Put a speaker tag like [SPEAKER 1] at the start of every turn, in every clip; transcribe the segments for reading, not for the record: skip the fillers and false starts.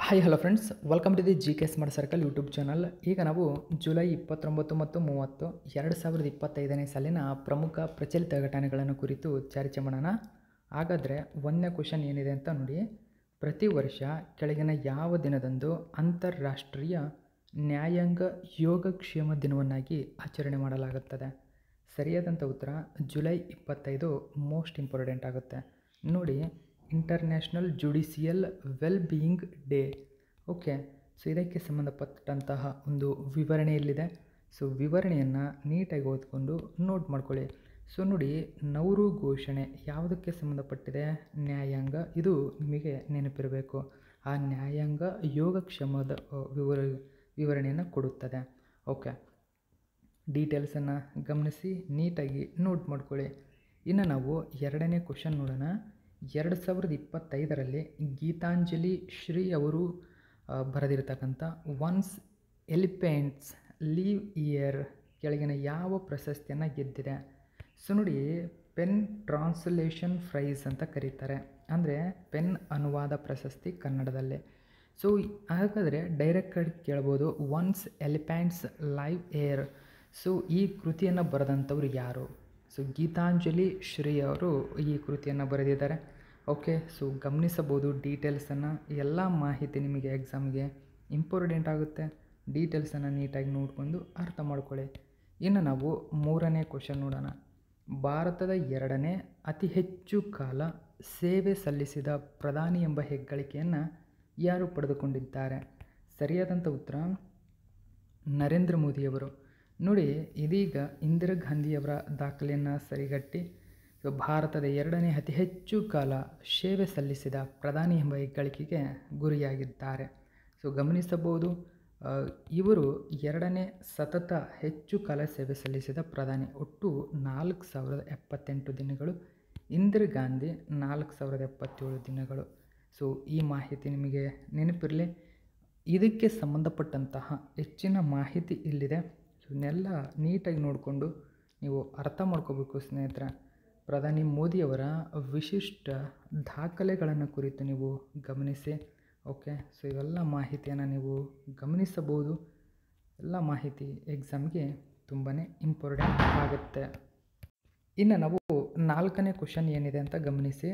[SPEAKER 1] Hi hello friends, welcome to the G K smart circle YouTube channel. ಈಗ ನಾವು July 29 ಮತ್ತು 30 2025ನೇ ಸಾಲಿನ ಪ್ರಮುಖ ಪ್ರಚಲಿತ ಘಟನೆಗಳನ್ನು ಕುರಿತು ಚರ್ಚೆ ಮಾಡೋಣ. ಹಾಗಾದರೆ ಒಂದನೇ ಕ್ವೆಶನ್ ಏನಿದೆ ಅಂತ ನೋಡಿ. ಪ್ರತಿ ವರ್ಷ ಕೆಳಗಿನ ಯಾವ ದಿನದಂದು ಅಂತಾರಾಷ್ಟ್ರೀಯ ನ್ಯಾಯಾಂಗ ಯೋಗಕ್ಷೇಮ ದಿನವನ್ನಾಗಿ ಆಚರಣೆ ಮಾಡಲಾಗುತ್ತದೆ? ಸರಿಯಾದಂಥ ಉತ್ತರ ಜುಲೈ 25 ಮೋಸ್ಟ್ ಇಂಪಾರ್ಟೆಂಟ್ ಆಗುತ್ತೆ ನೋಡಿ. International judicial well being day. Okay, so ಇದಕ್ಕೆ ಸಂಬಂಧಪಟ್ಟಂತಹ ಒಂದು ವಿವರಣೆ ಇಲ್ಲಿದೆ. ಸೊ ವಿವರಣೆಯನ್ನು ನೀಟಾಗಿ ಓದ್ಕೊಂಡು ನೋಟ್ ಮಾಡ್ಕೊಳ್ಳಿ. ಸೊ ನೋಡಿ, ನೌರು ಘೋಷಣೆ ಯಾವುದಕ್ಕೆ ಸಂಬಂಧಪಟ್ಟಿದೆ? ನ್ಯಾಯಾಂಗ. ಇದು ನಿಮಗೆ ನೆನಪಿರಬೇಕು. ಆ ನ್ಯಾಯಾಂಗ ಯೋಗಕ್ಷೇಮದ ವಿವರಣೆಯನ್ನು ಕೊಡುತ್ತದೆ. ಓಕೆ, ಡೀಟೇಲ್ಸನ್ನು ಗಮನಿಸಿ ನೀಟಾಗಿ ನೋಟ್ ಮಾಡ್ಕೊಳ್ಳಿ. ಇನ್ನು ನಾವು ಎರಡನೇ ಕ್ವೆಶನ್ ನೋಡೋಣ. 2025ರಲ್ಲಿ ಗೀತಾಂಜಲಿ ಶ್ರೀ ಅವರು ಬರೆದಿರತಕ್ಕಂಥ ಒನ್ಸ್ ಎಲಿಫೆಂಟ್ಸ್ ಲೀವ್ ಇಯರ್ ಕೆಳಗಿನ ಯಾವ ಪ್ರಶಸ್ತಿಯನ್ನು ಗೆದ್ದಿದೆ? ಸೊ ನೋಡಿ, ಪೆನ್ ಟ್ರಾನ್ಸ್ಲೇಷನ್ ಪ್ರೈಸ್ ಅಂತ ಕರೀತಾರೆ, ಅಂದರೆ ಪೆನ್ ಅನುವಾದ ಪ್ರಶಸ್ತಿ ಕನ್ನಡದಲ್ಲಿ. ಸೊ ಹಾಗಾದರೆ ಡೈರೆಕ್ಟಾಗಿ ಕೇಳ್ಬೋದು, once elephants live here. So ಈ ಕೃತಿಯನ್ನು ಬರೆದಂಥವ್ರು ಯಾರು? ಸೊ ಗೀತಾಂಜಲಿ ಶ್ರೀ ಅವರು ಈ ಕೃತಿಯನ್ನು ಬರೆದಿದ್ದಾರೆ. ಓಕೆ, ಸೊ ಗಮನಿಸಬಹುದು ಡೀಟೇಲ್ಸನ್ನು. ಎಲ್ಲ ಮಾಹಿತಿ ನಿಮಗೆ ಎಕ್ಸಾಮ್ಗೆ ಇಂಪಾರ್ಟೆಂಟ್ ಆಗುತ್ತೆ. ಡೀಟೇಲ್ಸನ್ನು ನೀಟಾಗಿ ನೋಡಿಕೊಂಡು ಅರ್ಥ ಮಾಡ್ಕೊಳ್ಳಿ. ಇನ್ನು ನಾವು ಮೂರನೇ ಕ್ವೆಶನ್ ನೋಡೋಣ. ಭಾರತದ ಎರಡನೇ ಅತಿ ಹೆಚ್ಚು ಕಾಲ ಸೇವೆ ಸಲ್ಲಿಸಿದ ಪ್ರಧಾನಿ ಎಂಬ ಹೆಗ್ಗಳಿಕೆಯನ್ನು ಯಾರು ಪಡೆದುಕೊಂಡಿದ್ದಾರೆ? ಸರಿಯಾದಂಥ ಉತ್ತರ ನರೇಂದ್ರ ಮೋದಿಯವರು. ನೋಡಿ, ಇದೀಗ ಇಂದಿರಾ ಗಾಂಧಿಯವರ ದಾಖಲೆಯನ್ನು ಸರಿಗಟ್ಟಿ ಭಾರತದ ಎರಡನೇ ಅತಿ ಹೆಚ್ಚು ಕಾಲ ಸೇವೆ ಸಲ್ಲಿಸಿದ ಪ್ರಧಾನಿ ಎಂಬ ಹೆಗ್ಗಳಿಕೆಗೆ ಗುರಿಯಾಗಿದ್ದಾರೆ. ಸೊ ಗಮನಿಸಬಹುದು, ಇವರು ಎರಡನೇ ಸತತ ಹೆಚ್ಚು ಕಾಲ ಸೇವೆ ಸಲ್ಲಿಸಿದ ಪ್ರಧಾನಿ. ಒಟ್ಟು 4078 ದಿನಗಳು. ಇಂದಿರಾ ಗಾಂಧಿ 4077 ದಿನಗಳು. ಸೊ ಈ ಮಾಹಿತಿ ನಿಮಗೆ ನೆನಪಿರಲಿ. ಇದಕ್ಕೆ ಸಂಬಂಧಪಟ್ಟಂತಹ ಹೆಚ್ಚಿನ ಮಾಹಿತಿ ಇಲ್ಲಿದೆ. ಸೊ ಇದನ್ನೆಲ್ಲ ನೀಟಾಗಿ ನೋಡಿಕೊಂಡು ನೀವು ಅರ್ಥ ಮಾಡ್ಕೋಬೇಕು ಸ್ನೇಹಿತರೆ. ಪ್ರಧಾನಿ ಮೋದಿಯವರ ವಿಶಿಷ್ಟ ದಾಖಲೆಗಳನ್ನು ಕುರಿತು ನೀವು ಗಮನಿಸಿ. ಓಕೆ, ಸೊ ಇವೆಲ್ಲ ಮಾಹಿತಿಯನ್ನು ನೀವು ಗಮನಿಸಬಹುದು. ಎಲ್ಲ ಮಾಹಿತಿ ಎಕ್ಸಾಮ್ಗೆ ತುಂಬಾ ಇಂಪಾರ್ಟೆಂಟ್ ಆಗುತ್ತೆ. ಇನ್ನು ನಾವು ನಾಲ್ಕನೇ ಕ್ವೆಶನ್ ಏನಿದೆ ಅಂತ ಗಮನಿಸಿ.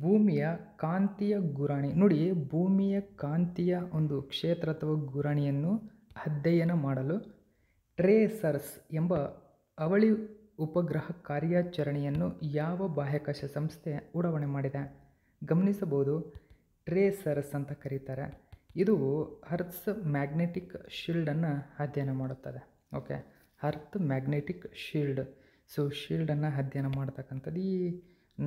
[SPEAKER 1] ಭೂಮಿಯ ಕಾಂತೀಯ ಗುರಾಣಿ. ನೋಡಿ, ಭೂಮಿಯ ಕಾಂತೀಯ ಒಂದು ಕ್ಷೇತ್ರ ಅಥವಾ ಗುರಾಣಿಯನ್ನು ಅಧ್ಯಯನ ಮಾಡಲು ಟ್ರೇಸರ್ಸ್ ಎಂಬ ಅವಳಿ ಉಪಗ್ರಹ ಕಾರ್ಯಾಚರಣೆಯನ್ನು ಯಾವ ಬಾಹ್ಯಾಕಾಶ ಸಂಸ್ಥೆ ಉಡಾವಣೆ ಮಾಡಿದೆ? ಗಮನಿಸಬಹುದು, ಟ್ರೇಸರ್ಸ್ ಅಂತ ಕರೀತಾರೆ. ಇದು ಅರ್ತ್ಸ್ ಮ್ಯಾಗ್ನೆಟಿಕ್ ಶೀಲ್ಡನ್ನು ಅಧ್ಯಯನ ಮಾಡುತ್ತದೆ. Okay, earth magnetic shield. So ಶೀಲ್ಡನ್ನು ಅಧ್ಯಯನ ಮಾಡ್ತಕ್ಕಂಥದ್ದು ಈ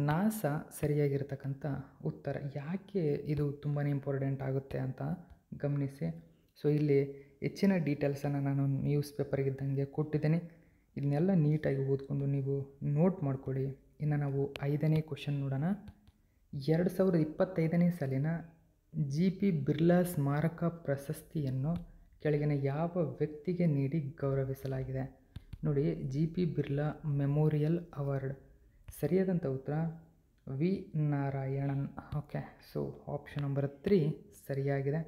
[SPEAKER 1] ನಾಸಾ ಸರಿಯಾಗಿರ್ತಕ್ಕಂಥ ಉತ್ತರ. ಯಾಕೆ ಇದು ತುಂಬಾ ಇಂಪಾರ್ಟೆಂಟ್ ಆಗುತ್ತೆ ಅಂತ ಗಮನಿಸಿ. ಸೊ ಇಲ್ಲಿ ಹೆಚ್ಚಿನ ಡೀಟೇಲ್ಸನ್ನು ನಾನು ನ್ಯೂಸ್ ಪೇಪರ್ಗಿದ್ದಂಗೆ ಕೊಟ್ಟಿದ್ದೀನಿ. ಇದನ್ನೆಲ್ಲ ನೀಟಾಗಿ ಓದ್ಕೊಂಡು ನೀವು ನೋಟ್ ಮಾಡ್ಕೊಳ್ಳಿ. ಇನ್ನು ನಾವು ಐದನೇ ಕ್ವೆಶನ್ ನೋಡೋಣ. 2025ನೇ ಸಾಲಿನ GP ಬಿರ್ಲಾ ಸ್ಮಾರಕ ಪ್ರಶಸ್ತಿಯನ್ನು ಕೆಳಗಿನ ಯಾವ ವ್ಯಕ್ತಿಗೆ ನೀಡಿ ಗೌರವಿಸಲಾಗಿದೆ? ನೋಡಿ, GP ಬಿರ್ಲಾ ಮೆಮೋರಿಯಲ್ ಅವಾರ್ಡ್. ಸರಿಯಾದಂಥ ಉತ್ತರ V Narayanan. Okay, so option number 3 ಸರಿಯಾಗಿದೆ,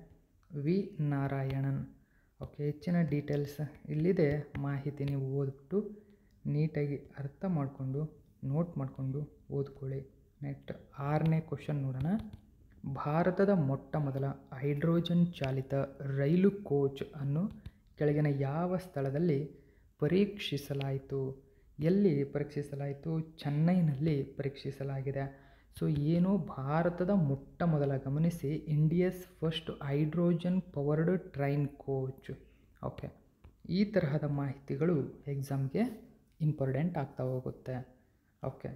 [SPEAKER 1] ವಿ ನಾರಾಯಣನ್. ಓಕೆ, ಹೆಚ್ಚಿನ ಡೀಟೇಲ್ಸ್ ಇಲ್ಲಿದೆ. ಮಾಹಿತಿ ನೀವು ಓದ್ಬಿಟ್ಟು ನೀಟಾಗಿ ಅರ್ಥ ಮಾಡಿಕೊಂಡು ನೋಟ್ ಮಾಡಿಕೊಂಡು ಓದ್ಕೊಳ್ಳಿ. ನೆಕ್ಸ್ಟ್ ಆರನೇ ಕ್ವೆಶನ್ ನೋಡೋಣ. ಭಾರತದ ಮೊಟ್ಟ ಮೊದಲ ಹೈಡ್ರೋಜನ್ ಚಾಲಿತ ರೈಲು ಕೋಚ್ ಅನ್ನು ಕೆಳಗಿನ ಯಾವ ಸ್ಥಳದಲ್ಲಿ ಪರೀಕ್ಷಿಸಲಾಯಿತು? ಎಲ್ಲಿ ಪರೀಕ್ಷಿಸಲಾಯಿತು? ಚೆನ್ನೈನಲ್ಲಿ ಪರೀಕ್ಷಿಸಲಾಗಿದೆ. ಸೊ ಏನು ಭಾರತದ ಮೊಟ್ಟ ಮೊದಲ, ಗಮನಿಸಿ, India's first hydrogen powered train coach. Okay, ಈ ತರಹದ ಮಾಹಿತಿಗಳು ಎಕ್ಸಾಮ್ಗೆ ಇಂಪಾರ್ಟೆಂಟ್ ಆಗ್ತಾ ಹೋಗುತ್ತೆ. ಓಕೆ,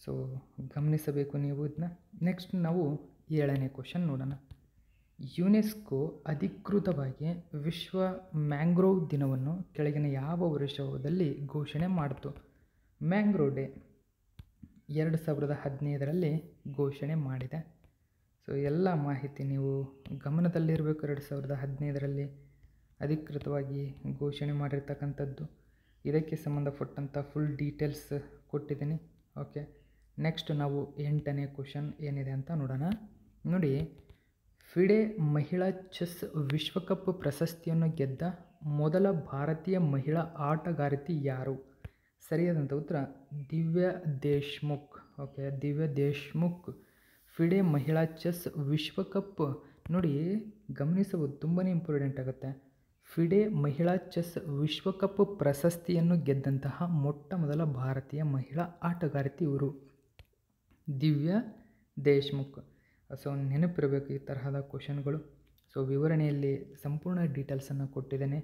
[SPEAKER 1] ಸೊ ಗಮನಿಸಬೇಕು ನೀವು ಇದನ್ನ. ನೆಕ್ಸ್ಟ್ ನಾವು ಏಳನೇ ಕ್ವೆಶನ್ ನೋಡೋಣ. ಯುನೆಸ್ಕೋ ಅಧಿಕೃತವಾಗಿ ವಿಶ್ವ ಮ್ಯಾಂಗ್ರೋವ್ ದಿನವನ್ನು ಕೆಳಗಿನ ಯಾವ ವರ್ಷದಲ್ಲಿ ಘೋಷಣೆ ಮಾಡಿತು? ಮ್ಯಾಂಗ್ರೋವ್ ಡೇ 2015ರಲ್ಲಿ ಘೋಷಣೆ ಮಾಡಿದೆ. ಸೊ ಎಲ್ಲ ಮಾಹಿತಿ ನೀವು ಗಮನದಲ್ಲಿರಬೇಕು. 2015ರಲ್ಲಿ ಅಧಿಕೃತವಾಗಿ ಘೋಷಣೆ ಮಾಡಿರ್ತಕ್ಕಂಥದ್ದು. ಇದಕ್ಕೆ ಸಂಬಂಧಪಟ್ಟಂಥ ಫುಲ್ ಡೀಟೇಲ್ಸ್ ಕೊಟ್ಟಿದ್ದೀನಿ. ಓಕೆ, ನೆಕ್ಸ್ಟ್ ನಾವು 8ನೇ ಕ್ವೆಶನ್ ಏನಿದೆ ಅಂತ ನೋಡೋಣ. ನೋಡಿ, ಫಿಡೆ ಮಹಿಳಾ ಚೆಸ್ ವಿಶ್ವಕಪ್ ಪ್ರಶಸ್ತಿಯನ್ನು ಗೆದ್ದ ಮೊದಲ ಭಾರತೀಯ ಮಹಿಳಾ ಆಟಗಾರ್ತಿ ಯಾರು? ಸರಿಯಾದಂಥ ಉತ್ತರ ದಿವ್ಯಾ ದೇಶ್ಮುಖ್. ಓಕೆ, ದಿವ್ಯಾ ದೇಶ್ಮುಖ್ ಫಿಡೆ ಮಹಿಳಾ ಚೆಸ್ ವಿಶ್ವಕಪ್ ನೋಡಿ ಗಮನಿಸಬಹುದು, ತುಂಬಾ ಇಂಪಾರ್ಟೆಂಟ್ ಆಗುತ್ತೆ. ಫಿಡೆ ಮಹಿಳಾ ಚೆಸ್ ವಿಶ್ವಕಪ್ ಪ್ರಶಸ್ತಿಯನ್ನು ಗೆದ್ದಂತಹ ಮೊಟ್ಟ ಮೊದಲ ಭಾರತೀಯ ಮಹಿಳಾ ಆಟಗಾರ್ತಿ ಇವರು ದಿವ್ಯಾ ದೇಶ್ಮುಖ್. ಸೊ ನೆನಪಿರಬೇಕು ಈ ತರಹದ ಕ್ವಶನ್ಗಳು. ಸೊ ವಿವರಣೆಯಲ್ಲಿ ಸಂಪೂರ್ಣ ಡೀಟೇಲ್ಸನ್ನು ಕೊಟ್ಟಿದ್ದೇನೆ.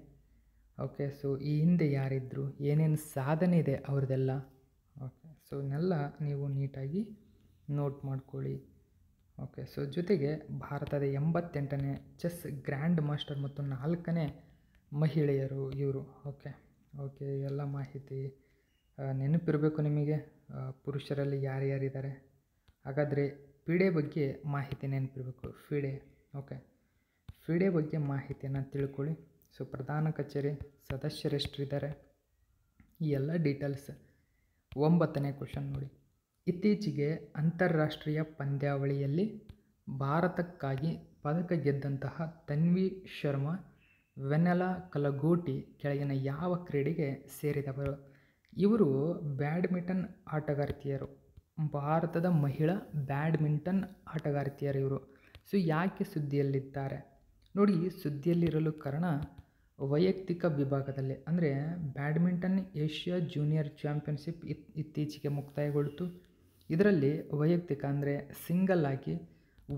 [SPEAKER 1] ಓಕೆ, ಸೊ ಈ ಹಿಂದೆ ಯಾರಿದ್ದರು, ಏನೇನು ಸಾಧನೆ ಇದೆ ಅವ್ರದ್ದೆಲ್ಲ. ಓಕೆ, ಸೊ ಇವನ್ನೆಲ್ಲ ನೀವು ನೀಟಾಗಿ ನೋಟ್ ಮಾಡ್ಕೊಳ್ಳಿ. ಓಕೆ, ಸೊ ಜೊತೆಗೆ ಭಾರತದ 88ನೇ ಚೆಸ್ ಗ್ರ್ಯಾಂಡ್ ಮಾಸ್ಟರ್ ಮತ್ತು 4ನೇ ಮಹಿಳೆಯರು ಇವರು. ಓಕೆ, ಎಲ್ಲ ಮಾಹಿತಿ ನೆನಪಿರಬೇಕು ನಿಮಗೆ. ಪುರುಷರಲ್ಲಿ ಯಾರ್ಯಾರಿದ್ದಾರೆ, ಹಾಗಾದರೆ ಫಿಡೆ ಬಗ್ಗೆ ಮಾಹಿತಿ ನೆನಪಿರಬೇಕು. ಓಕೆ, ಫಿಡೆ ಬಗ್ಗೆ ಮಾಹಿತಿಯನ್ನು ತಿಳ್ಕೊಳ್ಳಿ. ಸೊ ಪ್ರಧಾನ ಕಚೇರಿ ಸದಸ್ಯರೆಷ್ಟರಿದ್ದಾರೆ, ಈ ಎಲ್ಲ ಡೀಟೇಲ್ಸ್. 9ನೇ ಕ್ವಶನ್ ನೋಡಿ. ಇತ್ತೀಚೆಗೆ ಅಂತಾರಾಷ್ಟ್ರೀಯ ಪಂದ್ಯಾವಳಿಯಲ್ಲಿ ಭಾರತಕ್ಕಾಗಿ ಪದಕ ಗೆದ್ದಂತಹ ತನ್ವಿ ಶರ್ಮಾ, ವೆನೆಲಾ ಕಲಗೋಟಿ ಕೆಳಗಿನ ಯಾವ ಕ್ರೀಡೆಗೆ ಸೇರಿದವರು? ಇವರು ಬ್ಯಾಡ್ಮಿಂಟನ್ ಆಟಗಾರ್ತಿಯರು, ಭಾರತದ ಮಹಿಳಾ ಬ್ಯಾಡ್ಮಿಂಟನ್ ಆಟಗಾರ್ತಿಯರು ಇವರು. ಸೊ ಯಾಕೆ ಸುದ್ದಿಯಲ್ಲಿದ್ದಾರೆ ನೋಡಿ, ಸುದ್ದಿಯಲ್ಲಿರಲು ಕಾರಣ ವೈಯಕ್ತಿಕ ವಿಭಾಗದಲ್ಲಿ ಅಂದರೆ ಬ್ಯಾಡ್ಮಿಂಟನ್ ಏಷ್ಯಾ ಜೂನಿಯರ್ ಚಾಂಪಿಯನ್ಶಿಪ್ ಇತ್ತೀಚೆಗೆ ಮುಕ್ತಾಯಗೊಳ್ತು. ಇದರಲ್ಲಿ ವೈಯಕ್ತಿಕ ಅಂದರೆ ಸಿಂಗಲ್ ಆಗಿ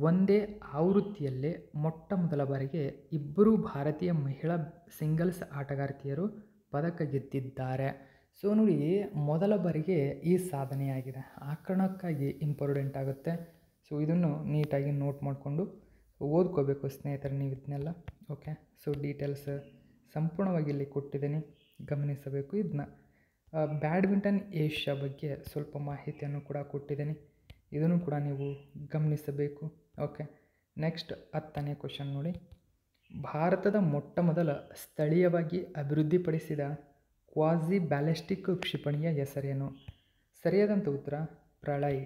[SPEAKER 1] ಒಂದೇ ಆವೃತ್ತಿಯಲ್ಲೇ ಮೊಟ್ಟ ಮೊದಲ ಬಾರಿಗೆ ಇಬ್ಬರು ಭಾರತೀಯ ಮಹಿಳಾ ಸಿಂಗಲ್ಸ್ ಆಟಗಾರ್ತಿಯರು ಪದಕ ಗೆದ್ದಿದ್ದಾರೆ. ಸೊ ನೋಡಿ, ಮೊದಲ ಬಾರಿಗೆ ಈ ಸಾಧನೆಯಾಗಿದೆ. ಆ ಕಾರಣಕ್ಕಾಗಿ ಇಂಪಾರ್ಟೆಂಟ್ ಆಗುತ್ತೆ. ಸೊ ಇದನ್ನು ನೀಟಾಗಿ ನೋಟ್ ಮಾಡಿಕೊಂಡು ಓದ್ಕೋಬೇಕು ಸ್ನೇಹಿತರೆ ನೀವು ಇದನ್ನೆಲ್ಲ. ಓಕೆ, ಸೊ ಡೀಟೇಲ್ಸ್ ಸಂಪೂರ್ಣವಾಗಿ ಇಲ್ಲಿ ಕೊಟ್ಟಿದ್ದೀನಿ, ಗಮನಿಸಬೇಕು ಇದನ್ನ. ಬ್ಯಾಡ್ಮಿಂಟನ್ ಏಷ್ಯಾ ಬಗ್ಗೆ ಸ್ವಲ್ಪ ಮಾಹಿತಿಯನ್ನು ಕೂಡ ಕೊಟ್ಟಿದ್ದೀನಿ, ಇದನ್ನು ಕೂಡ ನೀವು ಗಮನಿಸಬೇಕು. ಓಕೆ, ನೆಕ್ಸ್ಟ್ 10ನೇ ಕ್ವಶನ್ ನೋಡಿ. ಭಾರತದ ಮೊಟ್ಟ ಮೊದಲ ಸ್ಥಳೀಯವಾಗಿ ಅಭಿವೃದ್ಧಿಪಡಿಸಿದ ಕ್ವಾಸಿ ಬ್ಯಾಲಿಸ್ಟಿಕ್ ಕ್ಷಿಪಣಿಯ ಹೆಸರೇನು? ಸರಿಯಾದಂಥ ಉತ್ತರ ಪ್ರಳಯ್.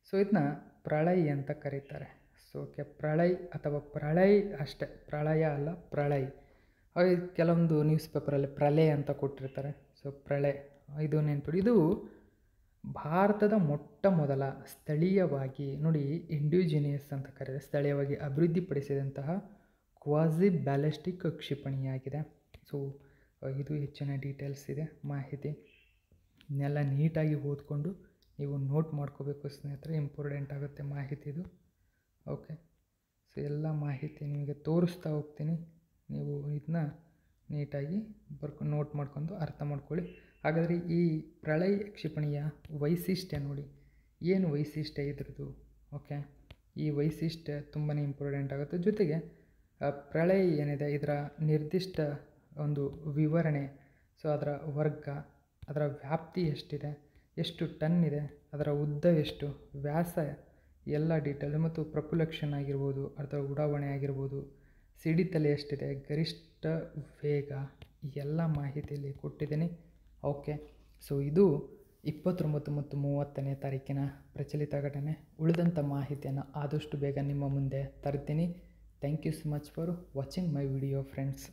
[SPEAKER 1] ಸೊ ಇದನ್ನ ಪ್ರಳಯ್ ಅಂತ ಕರೀತಾರೆ. ಸೊ ಓಕೆ, ಪ್ರಳಯ್ ಅಥವಾ ಪ್ರಳಯ್ ಅಷ್ಟೇ, ಪ್ರಳಯ ಅಲ್ಲ, ಪ್ರಳಯ್. ಕೆಲವೊಂದು ನ್ಯೂಸ್ ಪೇಪರಲ್ಲಿ ಪ್ರಳಯ್ ಅಂತ ಕೊಟ್ಟಿರ್ತಾರೆ. ಸೊ ಪ್ರಳಯ್ ಇದು ನೆನ್ಪಿಡಿ. ಇದು ಭಾರತದ ಮೊಟ್ಟ ಮೊದಲ ಸ್ಥಳೀಯವಾಗಿ ನೋಡಿ, ಇಂಡಿಜಿನಿಯಸ್ ಅಂತ ಕರೆದ ಸ್ಥಳೀಯವಾಗಿ ಅಭಿವೃದ್ಧಿಪಡಿಸಿದಂತಹ ಕ್ವಾಸಿ ಬ್ಯಾಲಿಸ್ಟಿಕ್ ಕ್ಷಿಪಣಿಯಾಗಿದೆ. ಸೊ ಇದು ಹೆಚ್ಚಿನ ಡೀಟೇಲ್ಸ್ ಇದೆ, ಮಾಹಿತಿ ಇದನ್ನೆಲ್ಲ ನೀಟಾಗಿ ಓದ್ಕೊಂಡು ನೀವು ನೋಟ್ ಮಾಡ್ಕೋಬೇಕು ಸ್ನೇಹಿತರೆ, ಇಂಪಾರ್ಟೆಂಟ್ ಆಗುತ್ತೆ ಮಾಹಿತಿ ಇದು. ಓಕೆ, ಸೊ ಎಲ್ಲ ಮಾಹಿತಿ ನಿಮಗೆ ತೋರಿಸ್ತಾ ಹೋಗ್ತೀನಿ, ನೀವು ಇದನ್ನ ನೀಟಾಗಿ ನೋಟ್ ಮಾಡ್ಕೊಂಡು ಅರ್ಥ ಮಾಡ್ಕೊಳ್ಳಿ. ಹಾಗಾದರೆ ಈ ಪ್ರಳಯ್ ಕ್ಷಿಪಣಿಯ ವೈಶಿಷ್ಟ್ಯ ನೋಡಿ, ಏನು ವೈಶಿಷ್ಟ್ಯ ಇದ್ರದ್ದು? ಓಕೆ, ಈ ವೈಶಿಷ್ಟ್ಯ ತುಂಬಾ ಇಂಪಾರ್ಟೆಂಟ್ ಆಗುತ್ತೆ. ಜೊತೆಗೆ ಪ್ರಳಯ್ ಏನಿದೆ ಇದರ ನಿರ್ದಿಷ್ಟ ಒಂದು ವಿವರಣೆ, ಸೊ ಅದರ ವರ್ಗ, ಅದರ ವ್ಯಾಪ್ತಿ ಎಷ್ಟಿದೆ, ಎಷ್ಟು ಟನ್ ಇದೆ, ಅದರ ಉದ್ದ ಎಷ್ಟು, ವ್ಯಾಸ, ಎಲ್ಲ ಡೀಟೇಲ್ ಮತ್ತು ಪ್ರಪುಲಕ್ಷನ್ ಆಗಿರ್ಬೋದು, ಅದರ ಉಡಾವಣೆ ಆಗಿರ್ಬೋದು, ಸಿಡಿತಲೆ ಎಷ್ಟಿದೆ, ಗರಿಷ್ಠ ವೇಗ, ಈ ಎಲ್ಲ ಮಾಹಿತಿಯಲ್ಲಿ ಕೊಟ್ಟಿದ್ದೀನಿ. ಓಕೆ, ಸೊ ಇದು 29 ಮತ್ತು 30ನೇ ತಾರೀಕಿನ ಪ್ರಚಲಿತ ಘಟನೆ. ಉಳಿದಂಥ ಮಾಹಿತಿಯನ್ನು ಆದಷ್ಟು ಬೇಗ ನಿಮ್ಮ ಮುಂದೆ ತರ್ತೀನಿ. Thank you so much for watching my video friends.